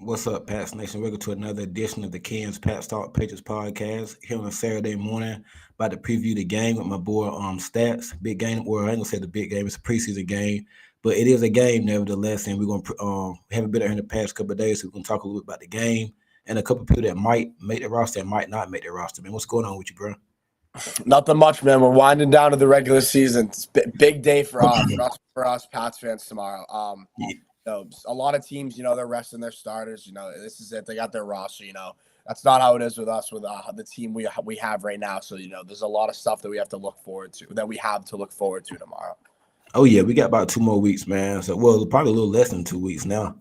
What's up, Pats Nation? Welcome to another edition of the Ken's Pat Talk Patriots podcast here on a Saturday morning. About to preview the game with my boy Stats. Big game, or I ain't gonna say the big game. It's a preseason game, but it is a game nevertheless. And we're gonna haven't been there in the past couple of days, so we're gonna talk a little bit about the game and a couple of people that might make the roster and might not make the roster. Man, what's going on with you, bro? Nothing much, man. We're winding down to the regular season. It's a big day for us Pats fans tomorrow. A lot of teams, they're resting their starters. This is it. They got their roster. That's not how it is with us, with the team we have right now. So, there's a lot of stuff that we have to look forward to tomorrow. Oh yeah, we got about 2 more weeks, man. So probably a little less than 2 weeks now.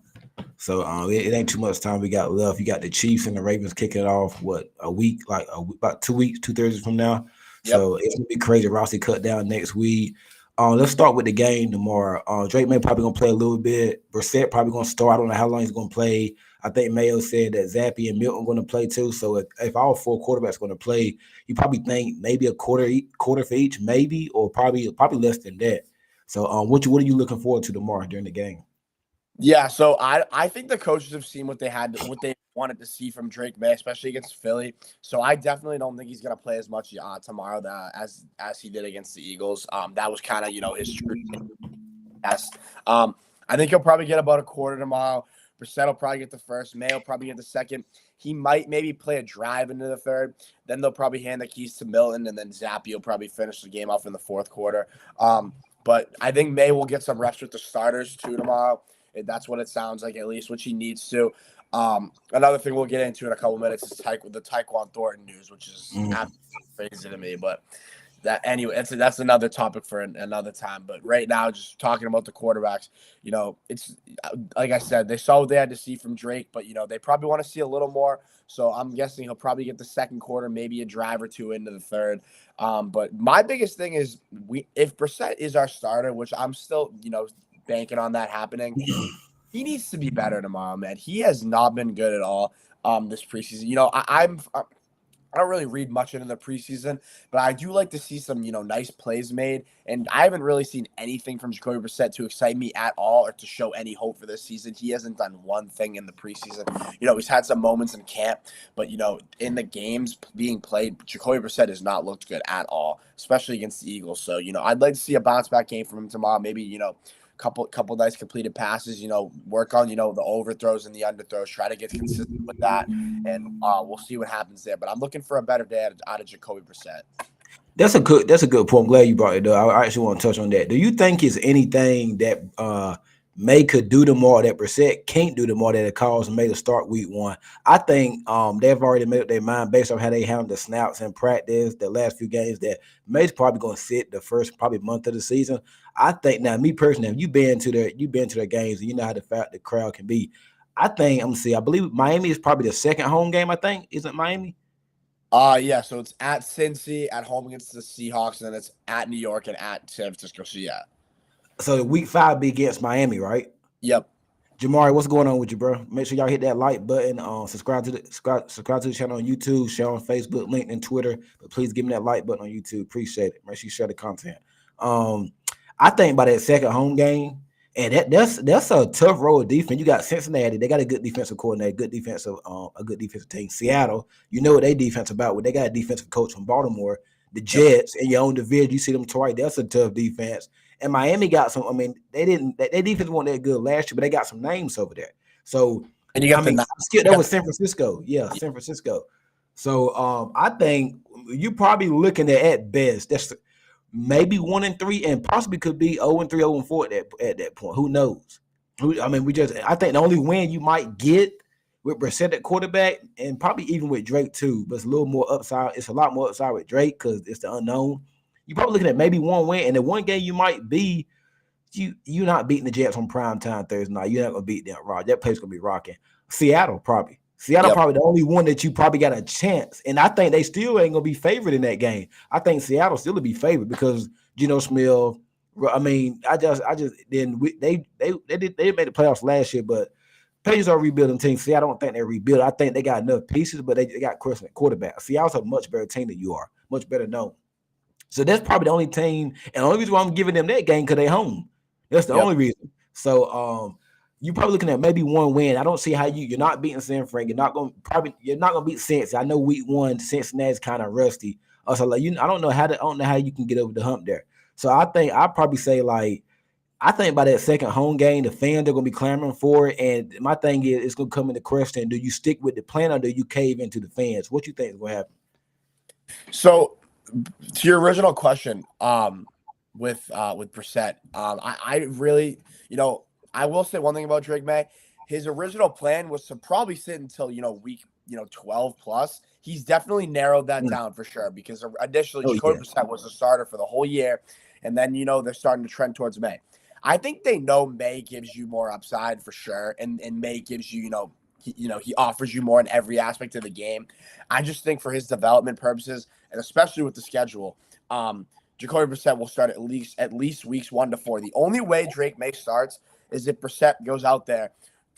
So it ain't too much time we got left. You got the Chiefs and the Ravens kicking it off. A week, about 2 weeks, 2 Thursdays from now. Yep. So it's gonna be crazy. Roster cut down next week. Let's start with the game tomorrow. Drake May probably gonna play a little bit. Brissett probably gonna start. I don't know how long he's gonna play. I think Mayo said that Zappy and Milton gonna play too. So if all 4 quarterbacks gonna play, you probably think maybe a quarter for each, maybe, or probably less than that. So what are you looking forward to tomorrow during the game? Yeah, so I think the coaches have seen what they wanted to see from Drake May, especially against Philly. So I definitely don't think he's going to play as much tomorrow as he did against the Eagles. That was kind of his true test. I think he'll probably get about a quarter tomorrow. Brissett will probably get the first. May will probably get the second. He might maybe play a drive into the third. Then they'll probably hand the keys to Milton, and then Zappy will probably finish the game off in the fourth quarter. But I think May will get some reps with the starters too tomorrow. That's what it sounds like, at least, which he needs to. Another thing we'll get into in a couple minutes is the Tyquan Thornton news, which is absolutely crazy to me. But that's another topic for another time. But right now, just talking about the quarterbacks, it's like I said, they saw what they had to see from Drake, but they probably want to see a little more. So I'm guessing he'll probably get the second quarter, maybe a drive or two into the third. But my biggest thing is if Brissett is our starter, which I'm still banking on that happening, he needs to be better tomorrow, man. He has not been good at all this preseason. I don't really read much into the preseason, but I do like to see some nice plays made, and I haven't really seen anything from Jacoby Brissett to excite me at all or to show any hope for this season. He hasn't done one thing in the preseason. He's had some moments in camp, but in the games being played, Jacoby Brissett has not looked good at all, especially against the Eagles. So I'd like to see a bounce back game from him tomorrow. Maybe couple nice completed passes, work on, the overthrows and the underthrows, try to get consistent with that, and we'll see what happens there. But I'm looking for a better day out of Jacoby Brissett. That's a good point. I'm glad you brought it up. I actually want to touch on that. Do you think it's anything that May could do tomorrow that Brissett can't do tomorrow that it caused May to start week 1? I think they've already made up their mind based on how they handled the snaps in practice the last few games that May's probably going to sit the first probably month of the season. I think now, me personally, you've been to their games and you know how the crowd can be. I think I believe Miami is probably the second home game. I think, isn't Miami? Yeah. So it's at Cincy, at home against the Seahawks, and then it's at New York and at San Francisco. So yeah. So week 5 be against Miami, right? Yep. Jamari, what's going on with you, bro? Make sure y'all hit that like button. Subscribe to the channel on YouTube, share on Facebook, LinkedIn, Twitter. But please give me that like button on YouTube. Appreciate it. Make sure you share the content. I think by that second home game, and that's a tough road of defense. You got Cincinnati, they got a good defensive coordinator, a good defensive team. Seattle, you know what they defense about. Well, they got a defensive coach from Baltimore. The Jets in your own division, you see them twice. That's a tough defense. And Miami got some. I mean, their defense wasn't that good last year, but they got some names over there. So and you got that was San Francisco. Yeah, San Francisco. So I think you're probably looking at best that's maybe 1-3, and possibly could be 0-3, 0-4 at that point. Who knows? I think the only win you might get with Brissett at quarterback, and probably even with Drake too, but it's a little more upside. It's a lot more upside with Drake because it's the unknown. You're probably looking at maybe one win, and the one game you might be, you're not beating the Jets on prime time Thursday night. You're not gonna beat them, Rod. That place gonna be rocking. Seattle probably the only one that you probably got a chance, and I think they still ain't gonna be favored in that game. I think Seattle still will be favored because Geno Smith. I mean, they made the playoffs last year, but Patriots are a rebuilding team. See, I don't think they're rebuilding. I think they got enough pieces, but they got questionable quarterback. Seattle's a much better team than you are, much better known. So that's probably the only team, and the only reason why I'm giving them that game because they're home. That's the only reason. So you're probably looking at maybe one win. I don't see how you're not beating San Fran. You're not gonna beat Saints. I know week one Cincinnati's kind of rusty. So like I don't know how you can get over the hump there. So I think I'd probably say like I think by that second home game, the fans are gonna be clamoring for it. And my thing is it's gonna come into question: do you stick with the plan or do you cave into the fans? What you think is gonna happen? So to your original question, with Brissett, I really, I will say one thing about Drake May. His original plan was to probably sit until week 12 plus. He's definitely narrowed that down for sure because initially Oh Jacoby yeah, Brissett was the starter for the whole year, and then they're starting to trend towards May. I think they know May gives you more upside for sure, and May gives you he offers you more in every aspect of the game. I just think for his development purposes, and especially with the schedule, Jacoby Brissett will start at least weeks 1 to 4. The only way Drake May starts is if Brissett goes out there,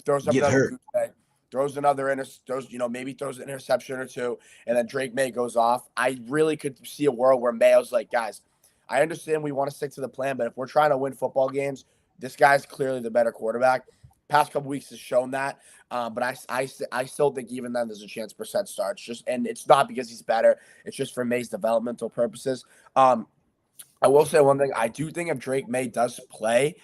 throws up gets another hurt. goose egg, throws an interception or two, and then Drake May goes off. I really could see a world where Mayo's like, guys, I understand we want to stick to the plan, but if we're trying to win football games, this guy's clearly the better quarterback. Past couple weeks has shown that, but I still think even then there's a chance Brissett starts. And it's not because he's better; it's just for May's developmental purposes. I will say one thing: I do think if Drake May does play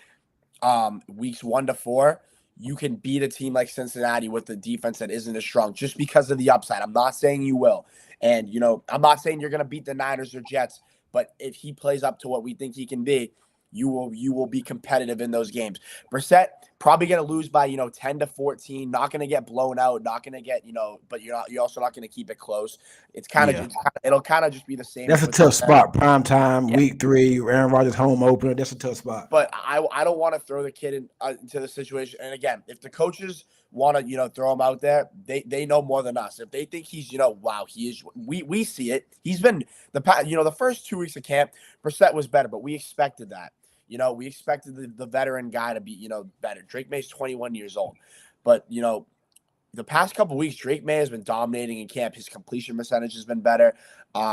weeks 1 to 4, you can beat a team like Cincinnati with the defense that isn't as strong just because of the upside. I'm not saying you will. And, I'm not saying you're going to beat the Niners or Jets, but if he plays up to what we think he can be, you will be competitive in those games. Brissett probably going to lose by 10 to 14, not going to get blown out, not going to get but you're also not going to keep it close. Yeah, It'll kind of just be the same that's as a with tough Cincinnati. spot. Prime time, Yeah. week 3, Aaron Rodgers home opener. That's a tough spot. But I don't want to throw the kid into the situation. And again, if the coaches want to throw him out there, they know more than us. If they think he's wow, he is. We see it. He's been the first 2 weeks of camp, Brissett was better, but we expected that. We expected the veteran guy to be better. Drake May's 21 years old, but the past couple of weeks, Drake May has been dominating in camp. His completion percentage has been better.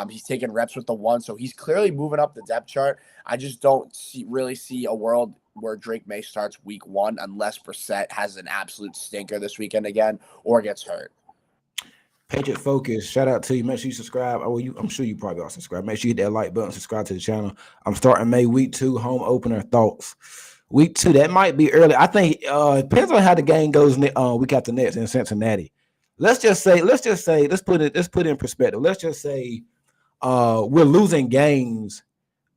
He's taking reps with the one, so he's clearly moving up the depth chart. I just don't really see a world where Drake May starts week 1 unless Brissett has an absolute stinker this weekend again or gets hurt. Patriot Focus, shout out to you. Make sure you subscribe. I'm sure you probably are subscribed. Make sure you hit that like button, subscribe to the channel. I'm starting May week 2, home opener thoughts. Week 2, that might be early. I think it depends on how the game goes week after next in Cincinnati. Let's put it in perspective. Let's just say we're losing games,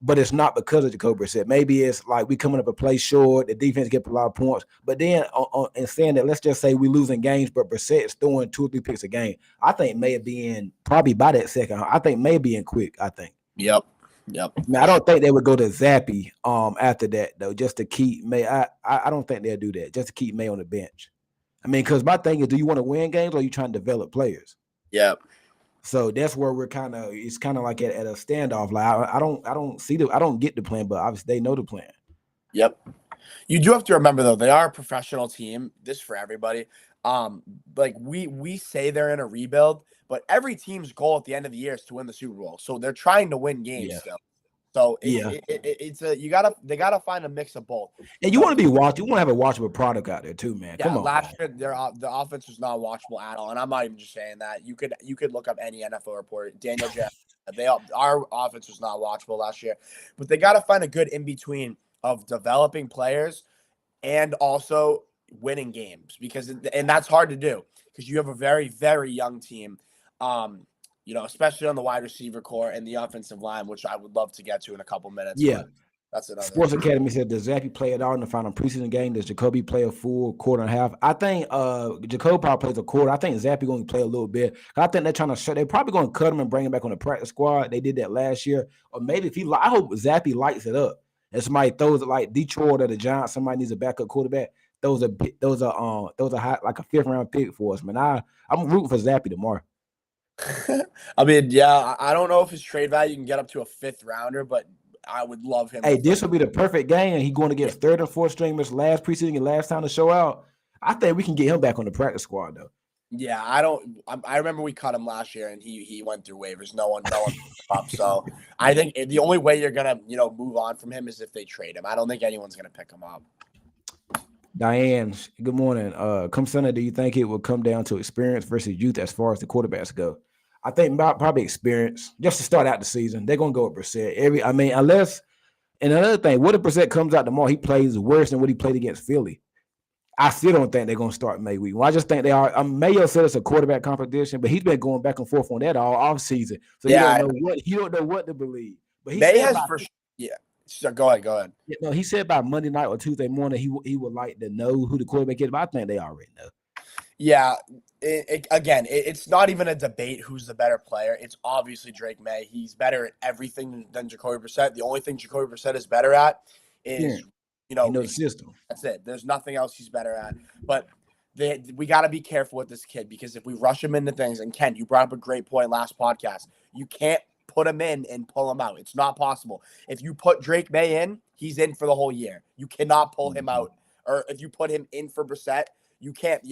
but it's not because of Jacoby Brissett. Maybe it's like we coming up a play short, the defense get a lot of points. But then in saying that, let's just say we're losing games, but Brissett is throwing 2 or 3 picks a game. I think May be in probably by that second. I think May be in quick. I think. Yep. Now, I don't think they would go to Zappy after that though, just to keep May. I don't think they'll do that just to keep May on the bench. I mean, because my thing is, do you want to win games or are you trying to develop players? Yep. So that's where it's kind of like at a standoff. Like I don't get the plan, but obviously they know the plan. Yep. You do have to remember though, they are a professional team. This for everybody. Like we say they're in a rebuild, but every team's goal at the end of the year is to win the Super Bowl. So they're trying to win games still. So they gotta find a mix of both. And you want to be watched. You want to have a watchable product out there too, man. Come on. Last year the offense was not watchable at all, and I'm not even just saying that. You could look up any NFL report. Daniel Jones. Our offense was not watchable last year, but they got to find a good in between of developing players and also winning games and that's hard to do because you have a very, very young team, especially on the wide receiver core and the offensive line, which I would love to get to in a couple minutes. Yeah. That's another. Sports Academy said, does Zappy play it out in the final preseason game? Does Jacoby play a full quarter and a half? I think Jacoby probably plays a quarter. I think Zappy going to play a little bit. I think they're trying to they're probably going to cut him and bring him back on the practice squad. They did that last year. Or maybe I hope Zappy lights it up. And somebody throws it like Detroit or the Giants, somebody needs a backup quarterback. Those are high, like a 5th round pick for us, man. I'm rooting for Zappy tomorrow. I mean, yeah, I don't know if his trade value can get up to a 5th rounder, but I would love him. Hey, this would be the perfect game. He's going to get 3rd and 4th stringers last preseason and last time to show out. I think we can get him back on the practice squad though. Yeah, I remember we cut him last year and he went through waivers. No one up. So I think the only way you're gonna move on from him is if they trade him. I don't think anyone's gonna pick him up. Diane, good morning. Come Sunday, do you think it will come down to experience versus youth as far as the quarterbacks go? I think probably experience. Just to start out the season, they're gonna go with Brissett. Unless and another thing, what if Brissett comes out tomorrow? He plays worse than what he played against Philly. I still don't think they're gonna start May week. Well, I just think they are. Mayo said it's a quarterback competition, but he's been going back and forth on that all off season. So Yeah, you don't know what to believe. But he May said has by for yeah. So go ahead, go ahead. no, he said by Monday night or Tuesday morning he would like to know who the quarterback is. But I think they already know. Yeah, it's not even a debate who's the better player. It's obviously Drake May. He's better at everything than Jacoby Brissett. The only thing Jacoby Brissett is better at is, He knows the system. That's it. There's nothing else he's better at. But we got to be careful with this kid because if we rush him into things, and Ken, you brought up a great point last podcast, you can't put him in and pull him out. It's not possible. If you put Drake May in, he's in for the whole year. You cannot pull him out. Or if you put him in for Brissett, you can't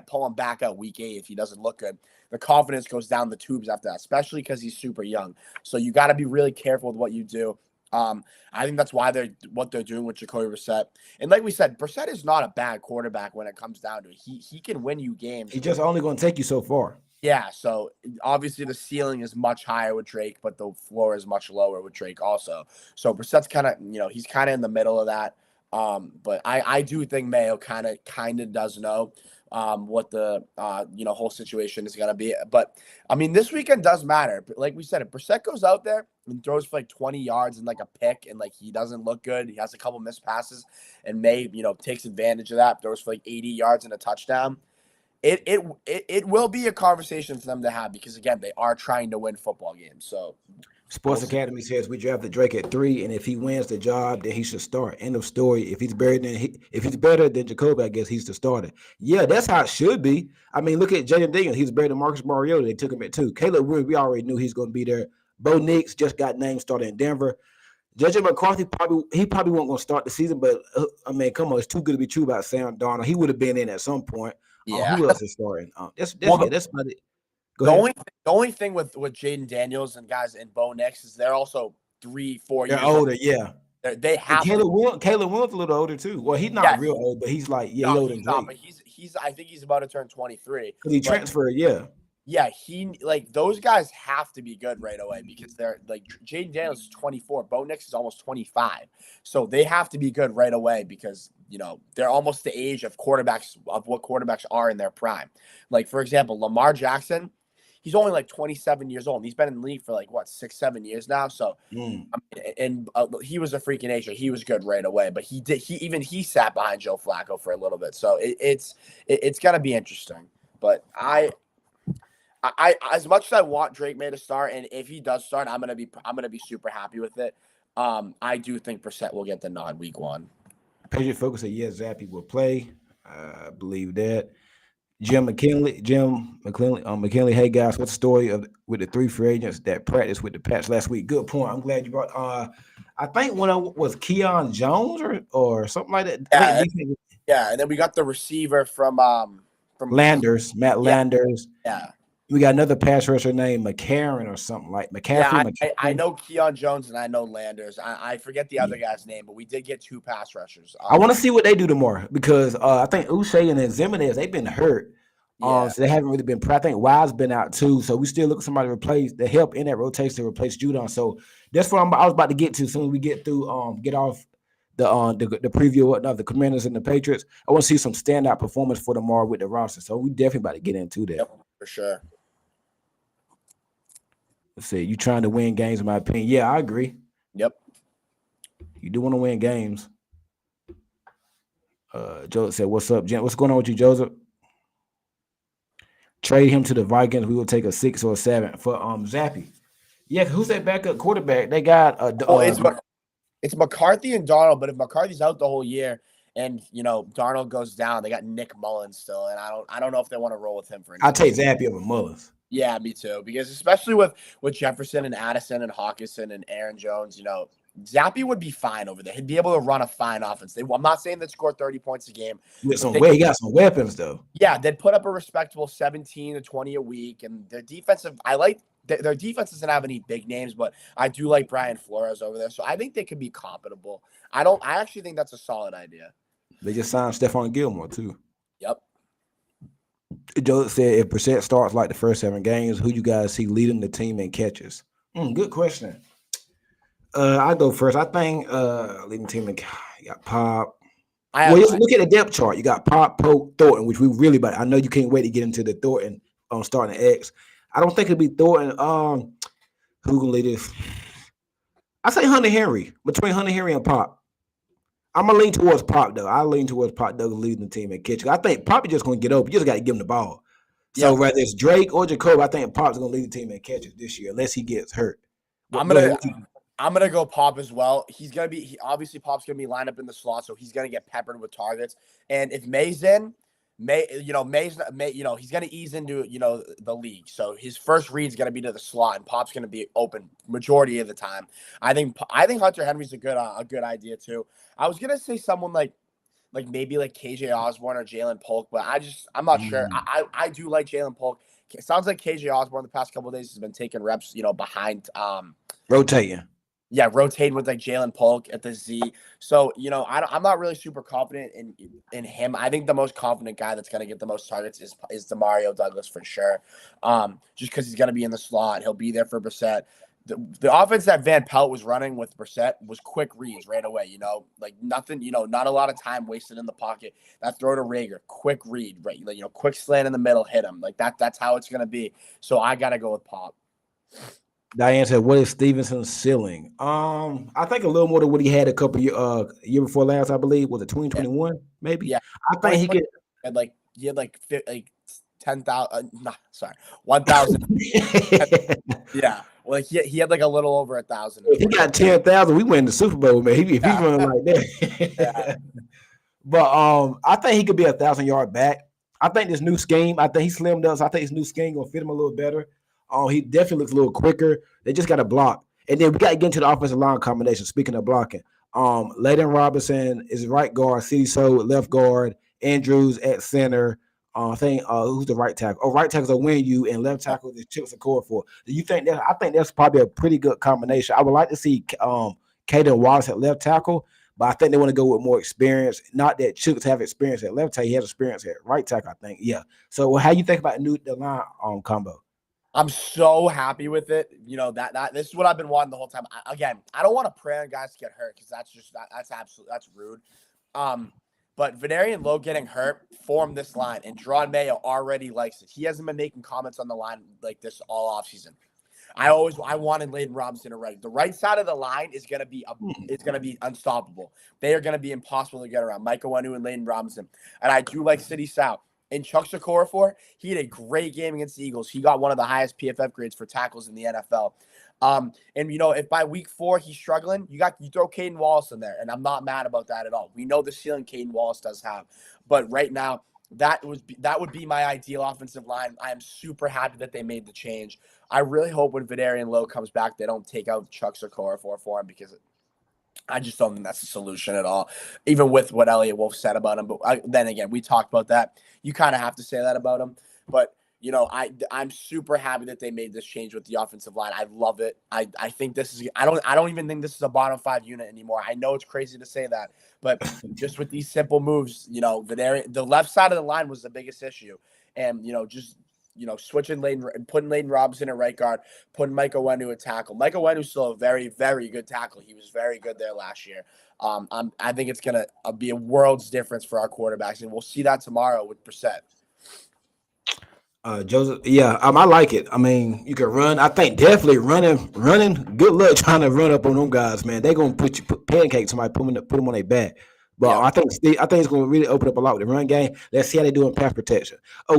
pull him back out week 8 if he doesn't look good. The confidence goes down the tubes after that, especially because he's super young. So you got to be really careful with what you do. I think that's why what they're doing with Jacoby Brissett. And like we said, Brissett is not a bad quarterback when it comes down to it. He can win you games. He's just only going to take you so far. Yeah, so obviously the ceiling is much higher with Drake, but the floor is much lower with Drake also. So Brissett's kind of, he's kind of in the middle of that. But I do think Mayo kind of does know what the whole situation is gonna be. But I mean, this weekend does matter. Like we said, if Brissett goes out there and throws for like 20 yards and like a pick, and like he doesn't look good, he has a couple missed passes, and May takes advantage of that, throws for like 80 yards and a touchdown. It will be a conversation for them to have because again, they are trying to win football games. So Sports Academy says we drafted Drake at 3, and if he wins the job, then he should start. End of story. If he's better than Jacoby, I guess he's the starter. Yeah, that's how it should be. I mean, look at Jaden Daniels. He's better than Marcus Mariota. They took him at 2. Caleb Williams, we already knew he's going to be there. Bo Nix just got named starter in Denver. JJ McCarthy probably wasn't going to start the season, but I mean, come on, it's too good to be true about Sam Darnold. He would have been in at some point. yeah, who else is starting? That's about it. The only thing with Jaden Daniels and guys in Bo Nix is they're also 3-4 years older. Old. Yeah, they have. Caleb Williams a little older too. Well, he's not real old, but he's like he's older than Drake. But he's I think he's about to turn 23. Because he transferred, yeah. Yeah, those guys have to be good right away because they're like Jaden Daniels is 24, Bo Nix is almost 25, so they have to be good right away because they're almost the age of quarterbacks of what quarterbacks are in their prime. Like for example, Lamar Jackson, he's only like 27 years old. And he's been in the league for like 6-7 years now. So, and he was a freak of nature. He was good right away, but he sat behind Joe Flacco for a little bit. So it's gonna be interesting. But I as much as I want Drake May to start, and if he does start, I'm gonna be super happy with it. I do think Brissett will get the nod week 1. Patriot Focus said yes, Zappy will play. I believe that. Jim McKinley. Hey guys, what's the story with the 3 free agents that practiced with the Pats last week? Good point. I'm glad you brought. I think one of was Keon Jones or something like that. Yeah, and then we got the receiver from Landers, Matt Landers. Yeah. We got another pass rusher named McCarron or something like McCaffrey. Yeah, I know Keon Jones and I know Landers. I forget the other guy's name, but we did get 2 pass rushers. I want to see what they do tomorrow because I think Uche and Zimenez, they've been hurt. So they haven't really been. I think Wise's been out too. So we still look for somebody to replace the help in that rotation to replace Judon. So that's what I was about to get to. Soon as we get through, get off the preview of the Commanders and the Patriots. I want to see some standout performance for tomorrow with the roster. So we definitely about to get into that. Yep, for sure. Let's see. You trying to win games, in my opinion. Yeah, I agree. Yep. You do want to win games. Joseph said, "What's up, Jen? What's going on with you, Joseph? Trade him to the Vikings. We will take a 6 or a 7 for Zappy. Yeah, who's that backup quarterback? They got it's McCarthy and Darnold. But if McCarthy's out the whole year and Darnold goes down, they got Nick Mullins still, and I don't know if they want to roll with him for. I'll take Zappy over Mullins. Yeah, me too. Because especially with Jefferson and Addison and Hawkinson and Aaron Jones, Zappy would be fine over there. He'd be able to run a fine offense. I'm not saying they'd score 30 points a game. He got some weapons, though. Yeah, they'd put up a respectable 17 to 20 a week. And their defensive, their defense doesn't have any big names, but I do like Brian Flores over there. So I think they could be compatible. I actually think that's a solid idea. They just signed Stephon Gilmore too. Yep. Joe said if Brissett starts like the first 7 games, who you guys see leading the team in catches? Good question. I go first. I think leading team in you got Pop. Well, just look at the depth chart. You got Pop, Pope, Thornton, which we really. But I know you can't wait to get into the Thornton on starting X. I don't think it'll be Thornton. Who can lead this? I say Hunter Henry between Hunter Henry and Pop. I'm gonna lean towards Pop though. I lean towards Pop Douglas leading the team in catching. I think Pop is just gonna get open. You just got to give him the ball. So whether it's Drake or Jacob, I think Pop's gonna lead the team in catches this year, unless he gets hurt. I'm gonna go Pop as well. He's gonna be obviously Pop's gonna be lined up in the slot, so he's gonna get peppered with targets. And if May's in, he's gonna ease into the league. So his first read's gonna be to the slot, and Pop's gonna be open majority of the time. I think Hunter Henry's a good idea too. I was gonna say someone like maybe like KJ Osborne or Jalen Polk, but I'm not sure. I do like Jalen Polk. It sounds like KJ Osborne the past couple of days has been taking reps, behind rotating. Yeah, rotating with like Jalen Polk at the Z. So, I'm not really super confident in him. I think the most confident guy that's going to get the most targets is Demario Douglas for sure. Just because he's going to be in the slot. He'll be there for Brissett. The offense that Van Pelt was running with Brissett was quick reads right away, like nothing, not a lot of time wasted in the pocket. That throw to Rager, quick read, right? Quick slant in the middle, hit him. Like that's how it's going to be. So I got to go with Pop. Diane said, "What is Stevenson's ceiling?" I think a little more than what he had a couple year before last. I believe was it 2021, maybe. Yeah, I think he could. He had like 10,000. 1,000. Yeah, well, he had like a little over 1,000. If he got 10,000, we win the Super Bowl, man. If he's running like that. Yeah. But I think he could be 1,000-yard back. I think this new scheme. I think he slimmed up. So I think his new scheme gonna fit him a little better. He definitely looks a little quicker. They just got to block. And then we got to get into the offensive line combination. Speaking of blocking, Layden Robinson is right guard, City Soul left guard, Andrews at center. I think who's the right tackle? Right tackle is a win you, and left tackle is Chips and Corfor. Do you think that? I think that's probably a pretty good combination. I would like to see Caden Wallace at left tackle, but I think they want to go with more experience. Not that Chips have experience at left tackle; he has experience at right tackle. I think, yeah. So, how you think about the line combo? I'm so happy with it. That this is what I've been wanting the whole time. I don't want to pray on guys to get hurt because that's rude. But Venarian Lowe getting hurt formed this line, and Jerron Mayo already likes it. He hasn't been making comments on the line like this all offseason. I wanted Layden Robinson to right. The right side of the line is gonna be unstoppable. They are gonna be impossible to get around. Micah Wenu and Layden Robinson, and I do like City South. And Chuck Okorafor, he had a great game against the Eagles. He got one of the highest PFF grades for tackles in the NFL. And if by week 4 he's struggling, you throw Caden Wallace in there, and I'm not mad about that at all. We know the ceiling Caden Wallace does have, but right now that would be my ideal offensive line. I am super happy that they made the change. I really hope when Venarian Lowe comes back, they don't take out Chuck Okorafor for him because I just don't think that's the solution at all, even with what Elliott Wolf said about him. But then again, we talked about that. You kind of have to say that about him. But, I'm super happy that they made this change with the offensive line. I love it. I think this is – I don't even think this is a bottom 5 unit anymore. I know it's crazy to say that. But just with these simple moves, the left side of the line was the biggest issue. And, switching Layden and putting Layden Robinson at right guard, putting Micah Wenu at tackle. Micah Wenu's still a very, very good tackle. He was very good there last year. I think it's going to be a world's difference for our quarterbacks, and we'll see that tomorrow with Brissett. Joseph, yeah, I like it. I mean, you can run. I think definitely running. Good luck trying to run up on them guys, man. They're gonna put pancake somebody, put them on their back. But yeah. I think it's going to really open up a lot with the run game. Let's see how they do in pass protection. I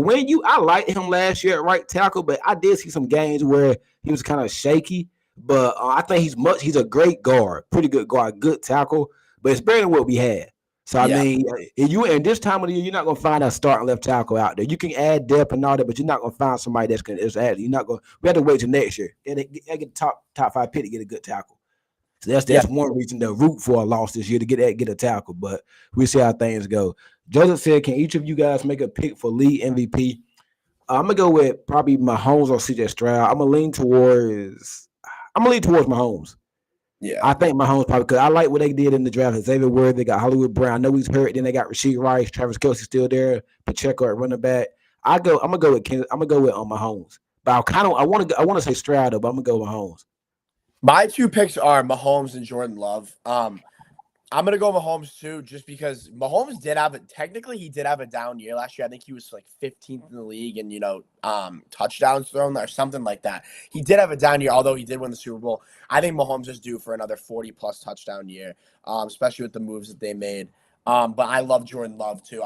liked him last year at right tackle, but I did see some games where he was kind of shaky. But I think he's a great guard, pretty good guard, good tackle. But it's better than what we had. So I mean, in this time of the year, you're not going to find a starting left tackle out there. You can add depth and all that, but you're not going to find somebody that's going to add. You're not going. We have to wait till next year. They get top 5 pick to get a good tackle. So that's one reason to root for a loss this year to get a tackle. But we'll see how things go. Joseph said, "Can each of you guys make a pick for league MVP?" I'm gonna go with probably Mahomes or CJ Stroud. I'm gonna lean towards Mahomes. Yeah. I think Mahomes probably because I like what they did in the draft. Xavier Word, they got Hollywood Brown. I know he's hurt. Then they got Rasheed Rice, Travis Kelce still there, Pacheco at running back. I'm gonna go with I'm gonna go with Mahomes. But I want to say Stroud though, but I'm gonna go with Mahomes. My two picks are Mahomes and Jordan Love. I'm gonna go Mahomes too, just because Mahomes he did have a down year last year. I think he was like 15th in the league and touchdowns thrown or something like that. He did have a down year, although he did win the Super Bowl. I think Mahomes is due for another 40 plus touchdown year, especially with the moves that they made. But I love Jordan Love too.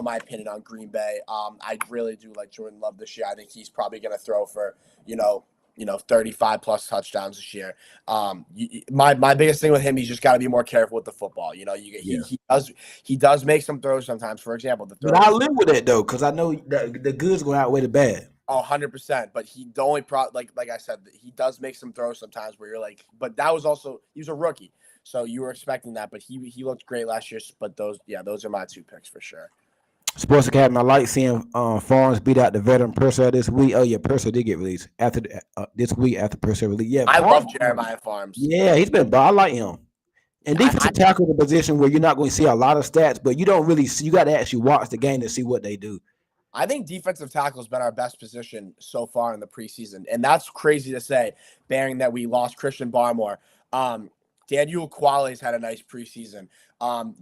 My opinion on Green Bay. I really do like Jordan Love this year. I think he's probably gonna throw for 35 plus touchdowns this year. My biggest thing with him, he's just got to be more careful with the football. Yeah. He does make some throws sometimes. For example, the But throw. I live with that though, because I know the good's going to outweigh the bad. 100%. But the only like I said, he does make some throws sometimes where you're like, but that was also he was a rookie, so you were expecting that. But he looked great last year. But those are my two picks for sure. Sports Academy. I like seeing Farms beat out the veteran Purcell this week. Oh yeah, Purcell did get released after this week after Purcell released. Yeah, I Farms. love Jeremiah Farms. Yeah, he's been. But I like him. And I defensive tackle is a position where you're not going to see a lot of stats, but you don't really see. You got to actually watch the game to see what they do. I think defensive tackle has been our best position so far in the preseason, and that's crazy to say, bearing that we lost Christian Barmore. Daniel Quali's had a nice preseason.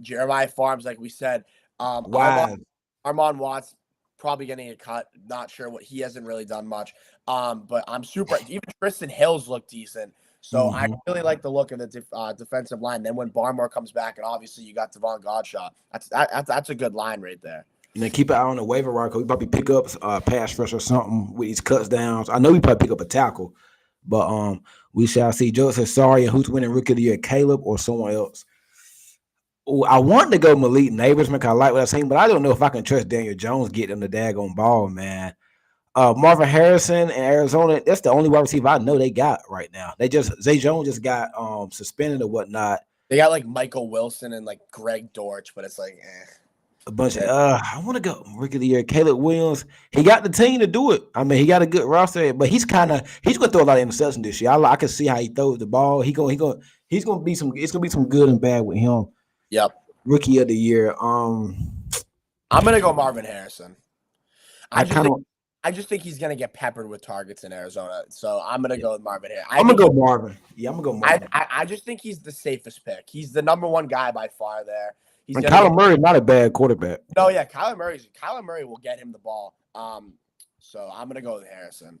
Jeremiah Farms, like we said, Wow. Armand Watts probably getting a cut. Not sure what he hasn't really done much. But I'm super. Even Tristan Hills looked decent. So I really like the look of the defensive line. Then when Barmore comes back, and obviously you got Devon Godshaw, that's a good line right there. And then keep an eye on the waiver wire because we probably pick up pass rush or something with these cuts downs. I know we probably pick up a tackle, but we shall see. Joe says sorry, and who's winning rookie of the year, Caleb or someone else? Ooh, I want to go Malik Neighbors because I like what I've seen, but I don't know if I can trust Daniel Jones getting the daggone ball, man. Marvin Harrison in Arizona, that's the only wide receiver I know they got right now. Zay Jones just got suspended or whatnot. They got like Michael Wilson and like Greg Dortch, but it's like A bunch of I want to go rookie of the year. Caleb Williams, he got the team to do it. I mean, he got a good roster, but he's gonna throw a lot of interceptions this year. I can see how he throws the ball. He's gonna be some. It's gonna be some good and bad with him. Yep. Rookie of the year. I'm gonna go Marvin Harrison. I just think he's gonna get peppered with targets in Arizona, so I'm gonna go with Marvin Harrison. I'm gonna go Marvin. Yeah, I'm gonna go Marvin. I just think he's the safest pick. He's the number one guy by far there. And Kyler Murray's not a bad quarterback. No, yeah, Kyler Murray will get him the ball. So I'm gonna go with Harrison.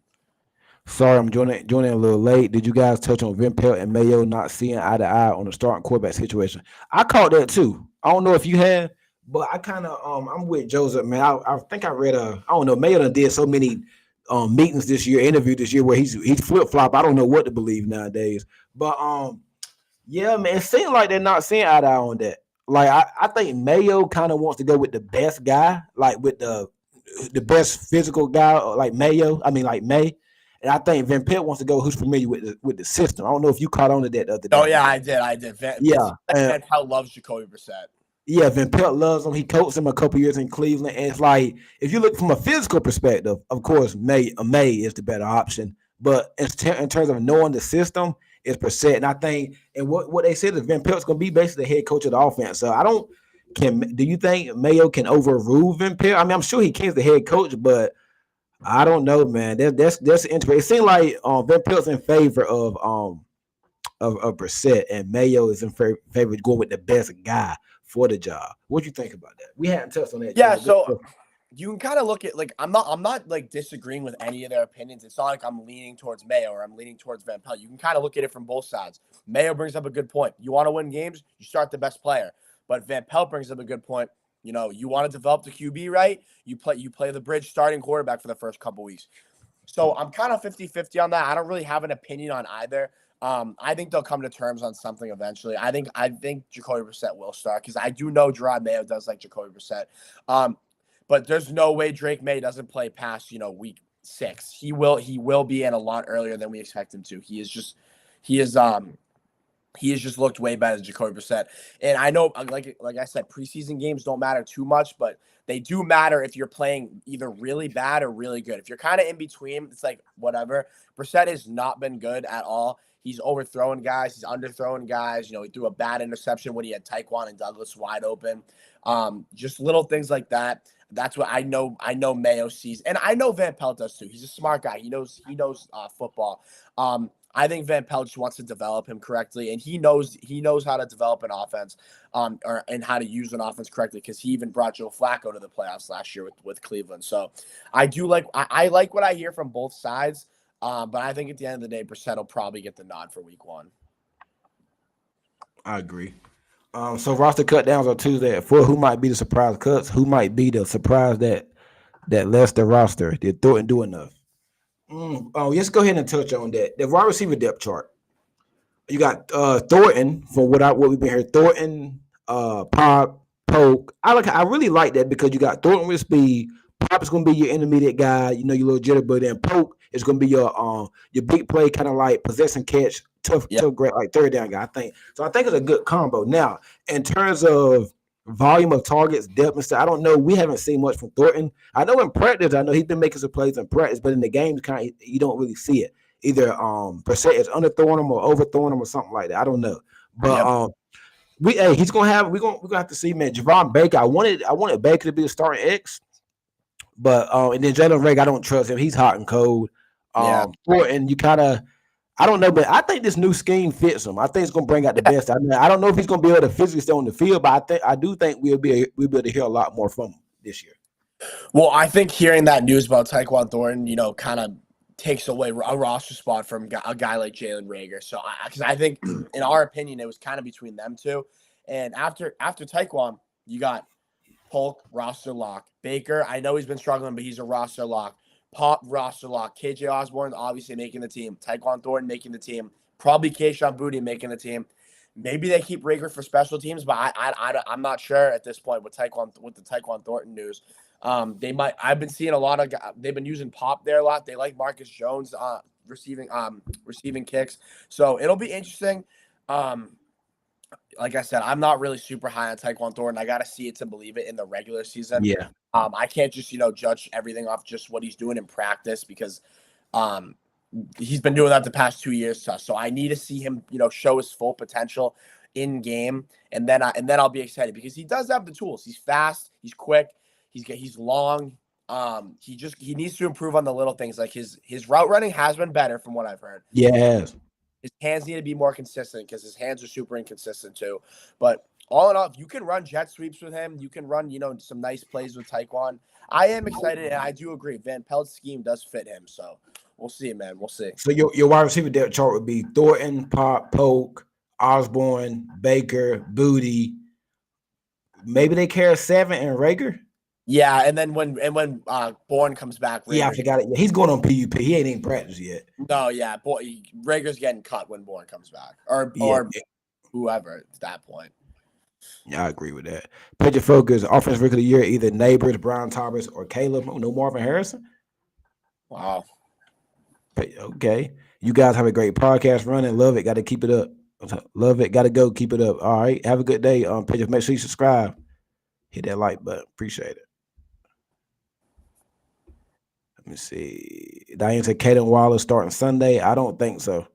Sorry, I'm joining a little late. Did you guys touch on Van Pelt and Mayo not seeing eye to eye on the starting quarterback situation? I caught that too. I don't know if you have, but I kind of I'm with Joseph, man. I think I read I don't know, Mayo done did so many meetings this year, interview this year where he's flip flop. I don't know what to believe nowadays. But yeah, man, it seems like they're not seeing eye to eye on that. Like I think Mayo kind of wants to go with the best guy, like with the best physical guy, like Mayo. I mean, like May. And I think Van Pelt wants to go who's familiar with the system. I don't know if you caught on to that the other day. Oh yeah, I did. Van Pelt loves Jacoby Brissett. Yeah, Van Pelt loves him. He coached him a couple years in Cleveland, and it's like if you look from a physical perspective, of course, May is the better option. But in terms of knowing the system, it's Brissett. And I think, and what they said is Van Pelt's going to be basically the head coach of the offense. So do you think Mayo can overrule Van Pelt? I mean, I'm sure he can as the head coach, but I don't know, man. That's interesting. It seems like Van Pelt's in favor of Brissett, and Mayo is in favor of going with the best guy for the job. What do you think about that? We hadn't touched on that. Yeah, so you can kind of look at like I'm not like disagreeing with any of their opinions. It's not like I'm leaning towards Mayo or I'm leaning towards Van Pelt. You can kind of look at it from both sides. Mayo brings up a good point. You want to win games, you start the best player. But Van Pelt brings up a good point. You want to develop the QB right, you play the bridge starting quarterback for the first couple weeks. So I'm kind of 50-50 on that. I don't really have an opinion on either. I think they'll come to terms on something eventually. I think Jacoby Brissett will start because I do know Gerard Mayo does like Jacoby Brissett. But there's no way Drake May doesn't play past week 6. He will be in a lot earlier than we expect him to. He has just looked way better than Jacoby Brissett. And I know, like I said, preseason games don't matter too much, but they do matter if you're playing either really bad or really good. If you're kind of in between, it's like whatever. Brissett has not been good at all. He's overthrowing guys. He's underthrowing guys. He threw a bad interception when he had Tyquan and Douglas wide open. Just little things like that. That's what I know. I know Mayo sees, and I know Van Pelt does too. He's a smart guy. He knows football. I think Van Pelt just wants to develop him correctly, and he knows how to develop an offense, and how to use an offense correctly, because he even brought Joe Flacco to the playoffs last year with Cleveland. So I do I like what I hear from both sides, but I think at the end of the day, Brissett will probably get the nod for Week 1. I agree. So roster cut downs on Tuesday at 4. Who might be the surprise cuts? Who might be the surprise that lets the roster? Did Thornton do enough? Let's go ahead and touch on that. The wide receiver depth chart. You got Thornton, from what we've been hearing. Thornton, Pop, Polk. I really like that, because you got Thornton with speed. Pop is going to be your intermediate guy. Your little jitterbug. Then Polk is going to be your big play, kind of like possession catch, tough, great, like third down guy. I think it's a good combo. Now, in terms of volume of targets, depth and stuff, I don't know. We haven't seen much from Thornton. I know in practice, he's been making some plays in practice, but in the games, kind of you don't really see it. Either Brissett is underthrowing him or overthrowing him or something like that. I don't know. But we're gonna have to see, man. Javon Baker. I wanted Baker to be a starting X, but and then Jalen Reagor, I don't trust him. He's hot and cold. Thornton, you kind of, I don't know, but I think this new scheme fits him. I think it's going to bring out the best. I don't know if he's going to be able to physically stay on the field, but I do think we'll be able to hear a lot more from him this year. Well, I think hearing that news about Tyquan Thornton, kind of takes away a roster spot from a guy like Jalen Reagor. So, because I think, in our opinion, it was kind of between them two. And after Tyquan, you got Polk, roster lock. Baker, I know he's been struggling, but he's a roster lock. Pop, roster lock. KJ Osborne obviously making the team. Tyquan Thornton making the team. Probably Kayshon Boutte making the team. Maybe they keep Reagor for special teams, but I'm not sure at this point with the Tyquan Thornton news. They might. I've been seeing a lot of. They've been using Pop there a lot. They like Marcus Jones receiving kicks. So it'll be interesting. Like I said, I'm not really super high on Tyquan Thornton. I got to see it to believe it in the regular season. Yeah. I can't just, judge everything off just what he's doing in practice, because he's been doing that the past 2 years. So I need to see him, show his full potential in game. And then I'll be excited, because he does have the tools. He's fast. He's quick. He's long. He needs to improve on the little things. Like his route running has been better from what I've heard. Yes. His hands need to be more consistent, because his hands are super inconsistent too. But all in all, if you can run jet sweeps with him, you can run, some nice plays with Tyquan. I am excited, and I do agree. Van Pelt's scheme does fit him. So we'll see, man. We'll see. So your wide receiver depth chart would be Thornton, Pop, Polk, Osborne, Baker, Boutte. Maybe they carry 7 and Reagor. Yeah, and then when Bourne comes back, I forgot it. Yeah, he's going on PUP. He ain't even practiced yet. No, yeah, Rager's getting cut when Bourne comes back, or whoever at that point. Yeah, I agree with that. Patriot Focus, offensive rookie of the year, either Neighbors, Brian Thomas, or Caleb. No Marvin Harrison. Wow. Okay, you guys have a great podcast running. Love it. Got to keep it up. Love it. Got to go. Keep it up. All right. Have a good day. Patriot, make sure you subscribe. Hit that like button. Appreciate it. Let me see. Diane said Caden Wallace starting Sunday. I don't think so.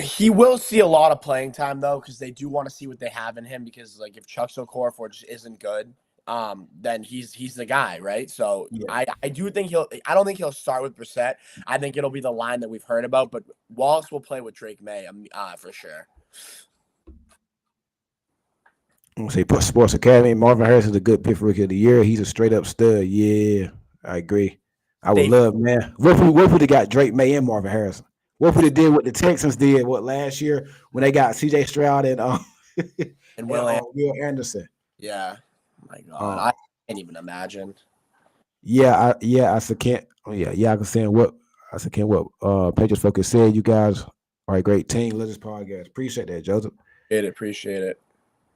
He will see a lot of playing time though, because they do want to see what they have in him. Because like if Chuck Okorafor just isn't good, then he's the guy, right? So yeah. I do think I don't think he'll start with Brissett. I think it'll be the line that we've heard about, but Wallace will play with Drake May, for sure. Let's see, Sports Academy. Marvin Harrison is a good pick for rookie of the year. He's a straight up stud. Yeah, I agree. I would love, man. What if they got Drake May and Marvin Harrison? What if they did what the Texans did last year when they got C.J. Stroud and Will Anderson? Yeah, my God, I can't even imagine. I can't. I can say what Patriots Focus said. You guys are a great team. Let's podcast. Appreciate that, Joseph. Appreciate it.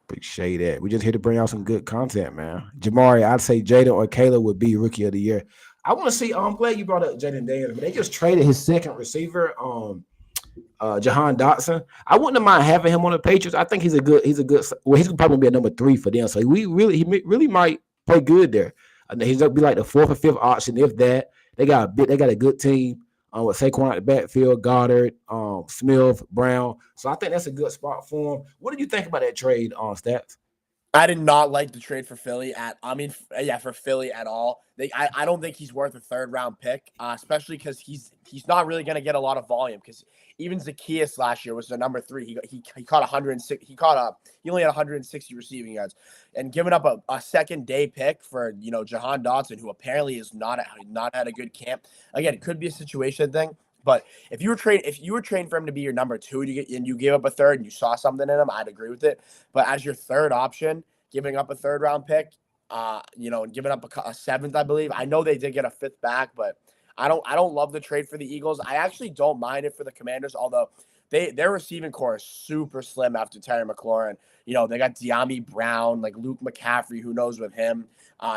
Appreciate that. We just here to bring out some good content, man. Jamari, I'd say Jada or Kayla would be rookie of the year. I want to see. I'm glad you brought up Jaden Daniels, but they just traded his second receiver, Jahan Dotson. I wouldn't mind having him on the Patriots. I think he's a good. Well, he's probably be a number 3 for them. So he really might play good there. He's gonna be like the 4th or 5th option, if that. They got a good team. with Saquon at the backfield, Goddard, Smith, Brown. So I think that's a good spot for him. What do you think about that trade on stats? I did not like the trade for Philly for Philly at all. I don't think he's worth a third round pick, especially because he's not really going to get a lot of volume. Because even Zacchaeus last year was the number 3. He caught 106. He only had 160 receiving yards, and giving up a second day pick for Jahan Dotson, who apparently is not had a good camp. Again, it could be a situation thing. But if you were trained for him to be your number 2, and you gave up a third, and you saw something in him, I'd agree with it. But as your third option, giving up a third round pick, and giving up a 7th, I believe. I know they did get a 5th back, but I don't love the trade for the Eagles. I actually don't mind it for the Commanders, although their receiving core is super slim after Terry McLaurin. They got De'Ami Brown, like Luke McCaffrey, who knows with him,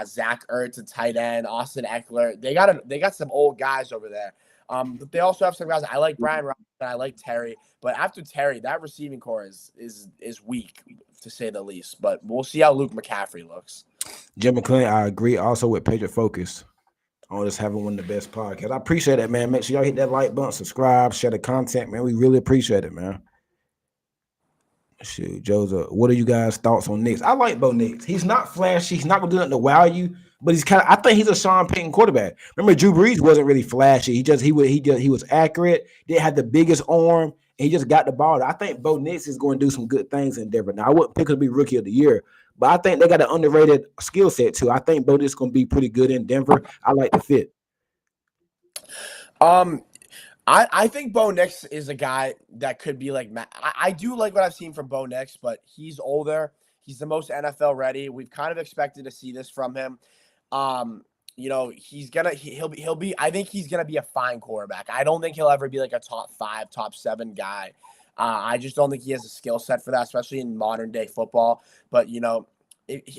Zach Ertz, a tight end, Austin Eckler. They got some old guys over there. But they also have some guys. I like Brian Robinson, I like Terry, but after Terry, that receiving core is weak, to say the least. But we'll see how Luke McCaffrey looks. Jim McClain, I agree also with Patriot Focus on just having one of the best podcasts. I appreciate that, man. Make sure y'all hit that like button, subscribe, share the content, man. We really appreciate it, man. Shoot, Joseph, what are you guys' thoughts on Nix? I like Bo Nix. He's not flashy. He's not gonna do nothing to wow you, but I think he's a Sean Payton quarterback. Remember, Drew Brees wasn't really flashy. He was accurate. Didn't have the biggest arm, and he just got the ball. I think Bo Nix is going to do some good things in Denver. Now, I wouldn't pick him to be rookie of the year, but I think they got an underrated skill set too. I think Bo Nix is going to be pretty good in Denver. I like the fit. I think Bo Nix is a guy that could be like Matt. I do like what I've seen from Bo Nix, but he's older. He's the most NFL ready. We've kind of expected to see this from him. He'll be. I think he's gonna be a fine quarterback. I don't think he'll ever be like a top 5, top 7 guy. I just don't think he has a skill set for that, especially in modern day football. But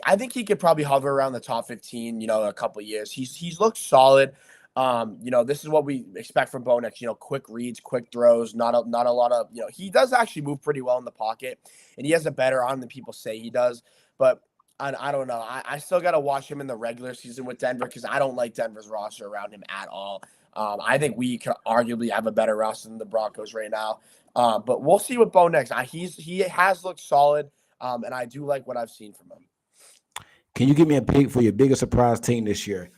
I think he could probably hover around the top 15. A couple of years. He's looked solid. This is what we expect from Bo Nix. Quick reads, quick throws, not a lot of, he does actually move pretty well in the pocket, and he has a better arm than people say he does. But I don't know. I still got to watch him in the regular season with Denver because I don't like Denver's roster around him at all. I think we could arguably have a better roster than the Broncos right now. But we'll see with Bo Nix. He has looked solid, and I do like what I've seen from him. Can you give me a pick for your biggest surprise team this year?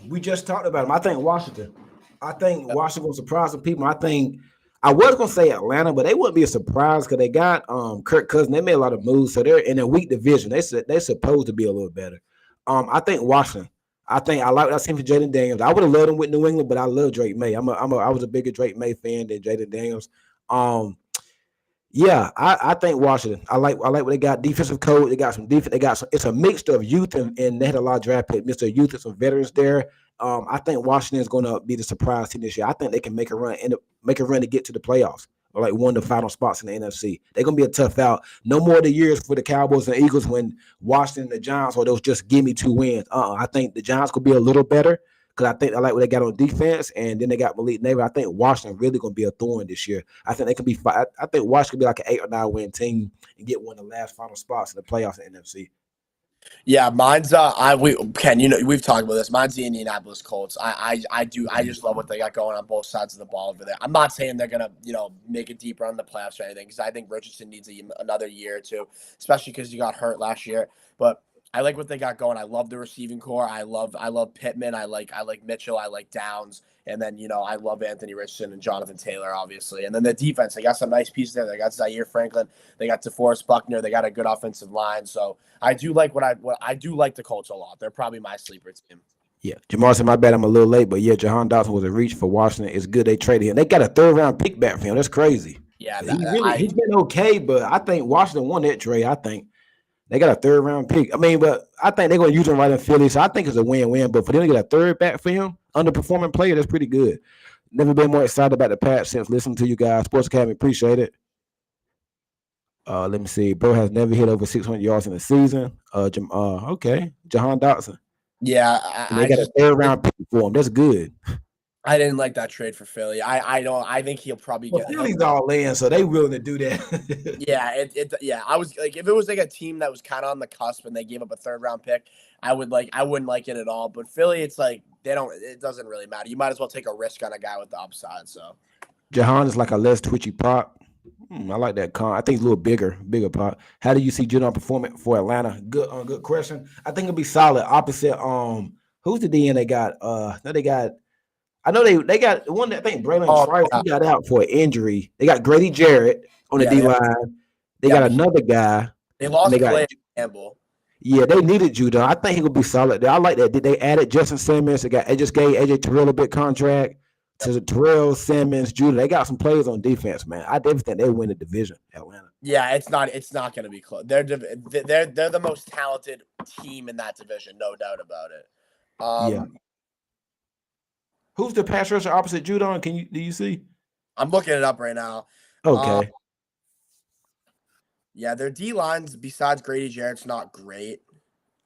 We just talked about him. I think Washington. I think Washington will surprise some people. I was gonna say Atlanta, but they wouldn't be a surprise because they got Kirk Cousins. They made a lot of moves, so they're in a weak division. They're supposed to be a little better. I think Washington. I like what I seen for Jaden Daniels. I would have loved him with New England, but I love Drake May. I was a bigger Drake May fan than Jaden Daniels. Yeah, I think Washington. I like what they got. Defensive code. They got some defense. They got some. It's a mixture of youth and they had a lot of draft picks. Mr. Youth and some veterans there. I think Washington is going to be the surprise team this year. I think they can make a run to get to the playoffs or like one of the final spots in the NFC. They're going to be a tough out. No more of the years for the Cowboys and Eagles when Washington and the Giants or those just give me 2 wins. I think the Giants could be a little better. Because I think I like what they got on defense, and then they got Malik Neighbor. I think Washington really going to be a thorn this year. I think they can be. I think Washington could be like an 8 or 9 win team and get one of the last final spots in the playoffs in the NFC. Yeah, mine's Ken, we've talked about this. Mine's the Indianapolis Colts. I just love what they got going on both sides of the ball over there. I'm not saying they're gonna make a deep run in the playoffs or anything because I think Richardson needs another year or two, especially because he got hurt last year. But I like what they got going. I love the receiving core. I love Pittman. I like Mitchell. I like Downs. And then, I love Anthony Richardson and Jonathan Taylor, obviously. And then the defense, they got some nice pieces there. They got Zaire Franklin. They got DeForest Buckner. They got a good offensive line. So I do like I do like the Colts a lot. They're probably my sleeper team. Yeah, Jamar said, my bad, I'm a little late, but yeah, Jahan Dotson was a reach for Washington. It's good they traded him. They got a 3rd-round pick back for him. That's crazy. Yeah, he's been okay, but I think Washington won that trade. I think they got a 3rd-round pick. I mean, but I think they're going to use him right in Philly, so I think it's a win-win. But for them to get a 3rd back for him, underperforming player, that's pretty good. Never been more excited about the Pats since listening to you guys. Sports Academy, appreciate it. Let me see. Bro has never hit over 600 yards in a season. Okay. Jahan Dotson. Yeah. They got a 3rd-round pick for him. That's good. I didn't like that trade for Philly. I don't. I think he'll probably Well, get. Philly's all in, so they willing to do that. Yeah, yeah. I was like, if it was like a team that was kind of on the cusp and they gave up a 3rd-round pick, I wouldn't like it at all. But Philly, it's like they don't. It doesn't really matter. You might as well take a risk on a guy with the upside. So Jahan is like a less twitchy prop. I like that con. I think he's a little bigger prop. How do you see Judon performing for Atlanta? Good question. I think it'll be solid. Opposite. Who's the DN they got? No, they got. I know they got the one that I think Braylon oh Trice. yeah, He got out for an injury. They got Grady Jarrett on the yeah, D line. They yeah. got But another guy, they and they lost got Calais Campbell. yeah. They needed Judon. I think he will be solid. I like that. Did they added Justin Simmons? They just gave AJ Terrell a big contract. Yep. To Terrell, Simmons, Judah. They got some players on defense, man. I definitely think they win the division, Atlanta. Yeah, it's not. It's not going to be close. They're the most talented team in that division, no doubt about it. Yeah. Who's the pass rusher opposite Judon? Do you see? I'm looking it up right now. Okay. Yeah, their D lines besides Grady Jarrett's not great.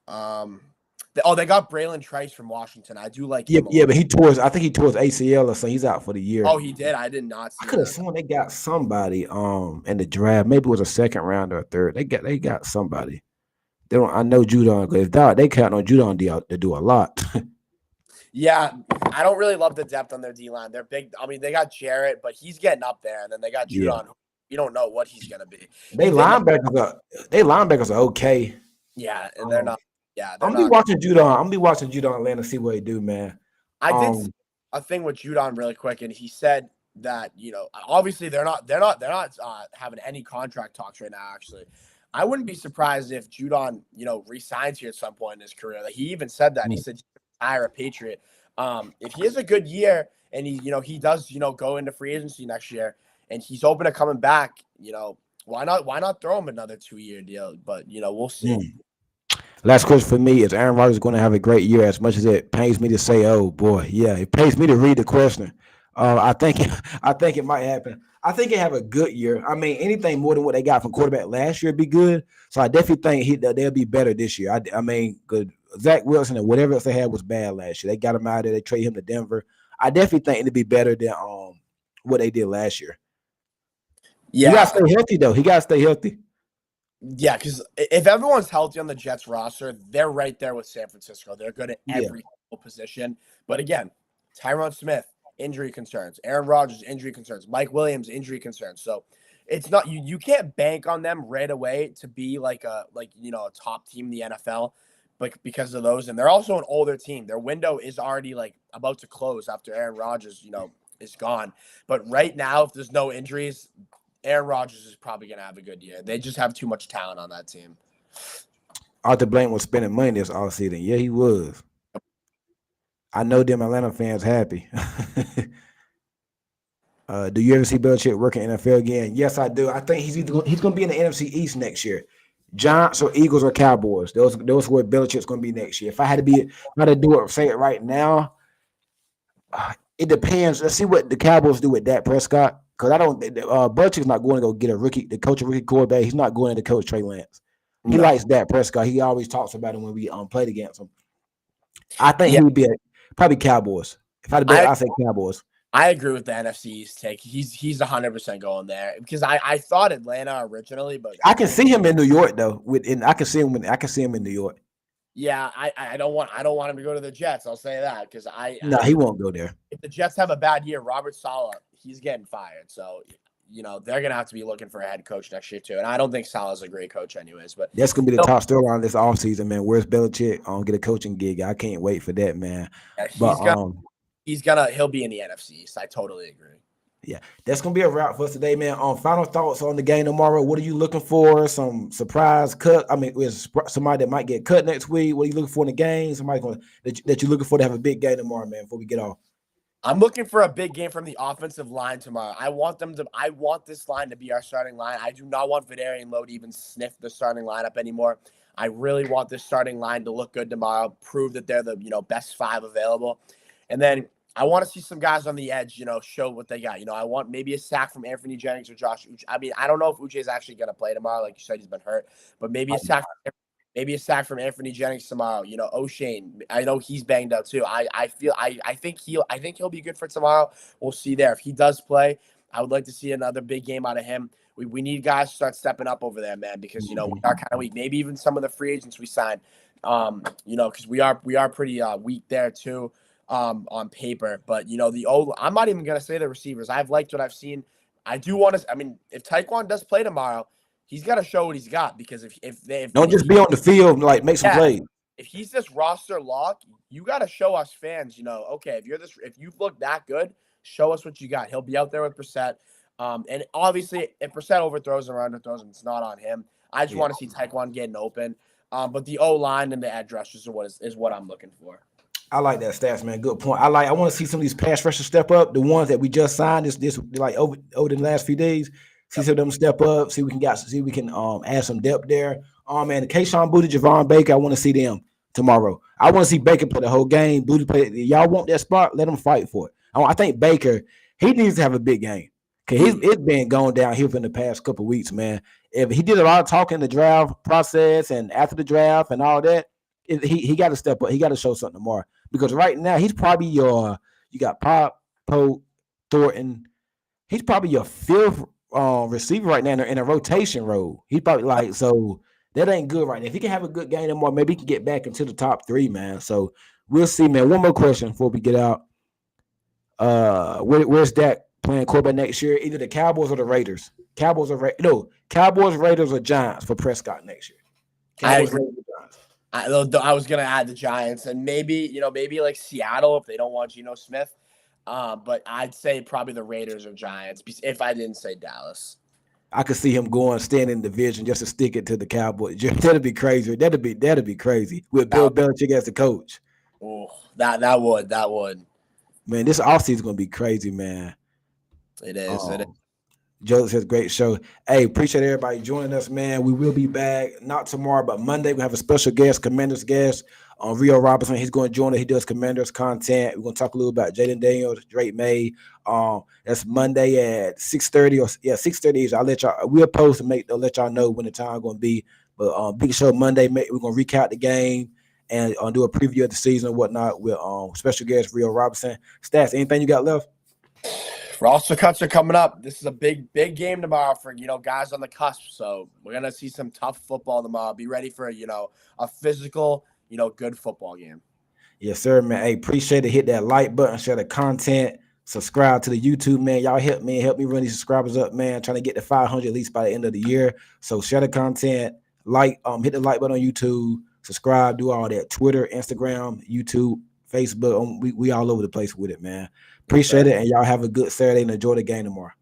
They got Braylon Trice from Washington. I do like him a lot. But I think he tore his ACL or so. He's out for the year. Oh, he did. I did not see I could have sworn they got somebody in the draft. Maybe it was a 2nd round or a 3rd. They got somebody. They don't. I know Judon because they count on Judon to do a lot. Yeah, I don't really love the depth on their D line. They're big. I mean, they got Jarrett, but he's getting up there, and then they got Judon. You don't know what he's gonna be. They linebackers are okay. Yeah, and they're not. Yeah, I'm gonna be watching Judon. I'm gonna be watching Judon Atlanta, see what he do, man. I did see a thing with Judon really quick, and he said that obviously they're not having any contract talks right now. Actually, I wouldn't be surprised if Judon resigns here at some point in his career. Like he even said that. He said hire a Patriot. If he has a good year and he does go into free agency next year and he's open to coming back, why not throw him another 2-year deal? But we'll see. Last question for me is Aaron Rodgers going to have a great year? As much as it pains me to say, oh boy, yeah, it pains me to read the question. I think it might happen. I think they have a good year. I mean, anything more than what they got from quarterback last year would be good. So I definitely think they'll be better this year. I mean, good. Zach Wilson and whatever else they had was bad last year. They got him out of there. They traded him to Denver. I definitely think it'll be better than what they did last year. Yeah, he got to stay healthy though. He got to stay healthy. Yeah, because if everyone's healthy on the Jets roster, they're right there with San Francisco. They're good at every position. But again, Tyron Smith, injury concerns. Aaron Rodgers, injury concerns. Mike Williams, injury concerns. So it's not you can't bank on them right away to be like a top team in the NFL, like because of those. And they're also an older team. Their window is already like about to close after Aaron Rodgers, is gone. But right now, if there's no injuries, Aaron Rodgers is probably going to have a good year. They just have too much talent on that team. Arthur Blank was spending money this offseason. Yeah, he was. I know them Atlanta fans happy. Do you ever see Belichick working in NFL again? Yes, I do. I think he's going to be in the NFC East next year. Giants or Eagles or Cowboys. Those where Belichick's going to be next year. If I had to do it, say it right now, it depends. Let's see what the Cowboys do with Dak Prescott. Because Belichick's not going to go get the coach a rookie quarterback. He's not going to coach Trey Lance. He likes Dak Prescott. He always talks about him when we played against him. I think he would be probably Cowboys. If I had to bet, I'd say Cowboys. I agree with the NFC East take. He's 100% going there because I thought Atlanta originally, but I can see him in New York though. I can see him in New York. Yeah, I don't want him to go to the Jets. I'll say that because he won't go there. If the Jets have a bad year, Robert Saleh, he's getting fired. So they're gonna have to be looking for a head coach next year too. And I don't think Saleh's a great coach, anyways. But that's gonna be the top storyline this offseason, man. Where's Belichick? Get a coaching gig. I can't wait for that, man. Yeah, he'll be in the NFC East. I totally agree. Yeah, that's gonna be a wrap for us today, man. Final thoughts on the game tomorrow. What are you looking for? Some surprise cut? I mean, is somebody that might get cut next week? What are you looking for in the game? Somebody that you're looking for to have a big game tomorrow, man. Before we get off, I'm looking for a big game from the offensive line tomorrow. I want this line to be our starting line. I do not want Vidarian Lowe to even sniff the starting lineup anymore. I really want this starting line to look good tomorrow, prove that they're the best 5 available, and then I want to see some guys on the edge, show what they got. I want maybe a sack from Anthony Jennings or Josh Uche. I mean, I don't know if Uche is actually going to play tomorrow. Like you said, he's been hurt. But maybe a sack from Maybe a sack from Anthony Jennings tomorrow. O'Shane. I know he's banged out too. I think he'll be good for tomorrow. We'll see there. If he does play, I would like to see another big game out of him. We need guys to start stepping up over there, man, because we are kind of weak. Maybe even some of the free agents we signed, because we are pretty weak there too, on paper. But I'm not even gonna say the receivers. I've liked what I've seen. I do want to. I mean, if Taekwon does play tomorrow, he's got to show what he's got, because if don't just be on the field like make some plays. If he's this roster lock, you got to show us fans, okay, if you've looked that good, show us what you got. He'll be out there with Brissett. And obviously, if Brissett overthrows or underthrows him, it's not on him. I just want to see Taekwon getting open. But the O-line and the edge rushers is what I'm looking for. I like that stats, man. Good point. I want to see some of these pass rushers step up. The ones that we just signed this like over the last few days. See some of them step up. See we can add some depth there. Man, Kayshawn Boutte, Javon Baker. I want to see them tomorrow. I want to see Baker play the whole game. Boutte play. Y'all want that spot? Let them fight for it. I think Baker, he needs to have a big game, because it's been going downhill for the past couple of weeks, man. If he did a lot of talking in the draft process and after the draft and all that, he got to step up. He got to show something more, because right now he's probably you got Pop, Pope, Thornton. He's probably your fifth receiver right now in a rotation role. He's probably so that ain't good right now. If he can have a good game tomorrow, maybe he can get back into the top 3, man. So we'll see, man. One more question before we get out. Where's Dak playing quarterback next year? Either the Cowboys or the Raiders. Cowboys, Raiders, or Giants for Prescott next year. Cowboys, I agree. I was gonna add the Giants, and maybe like Seattle if they don't want Geno Smith. But I'd say probably the Raiders or Giants if I didn't say Dallas. I could see him staying in the division just to stick it to the Cowboys. That'd be crazy. That'd be crazy with Bill Belichick as the coach. Oh, that would. Man, this offseason is gonna be crazy, man. It is. Joseph says, great show. Hey, appreciate everybody joining us, man. We will be back, not tomorrow, but Monday. We have a special guest, Commanders guest, Rio Robinson. He's going to join us. He does Commanders content. We're going to talk a little about Jaden Daniels, Drake May. That's Monday at 6:30 6:30. I'll let y'all. We'll post and let y'all know when the time going to be. But big show Monday. We're going to recap the game and do a preview of the season and whatnot with special guest Rio Robinson. Stats, anything you got left? Roster cuts are coming up. This is a big game tomorrow for guys on the cusp. So we're gonna see some tough football tomorrow. Be ready for a physical good football game. Yes, sir, man. Hey, appreciate it. Hit that like button, share the content, subscribe to the YouTube, man. Y'all help me run these subscribers up, man. Trying to get to 500 at least by the end of the year. So share the content, hit the like button on YouTube, subscribe, do all that. Twitter, Instagram, YouTube, Facebook. We all over the place with it, man. Appreciate it, and y'all have a good Saturday and enjoy the game tomorrow.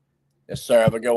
Yes, sir. Have a good one.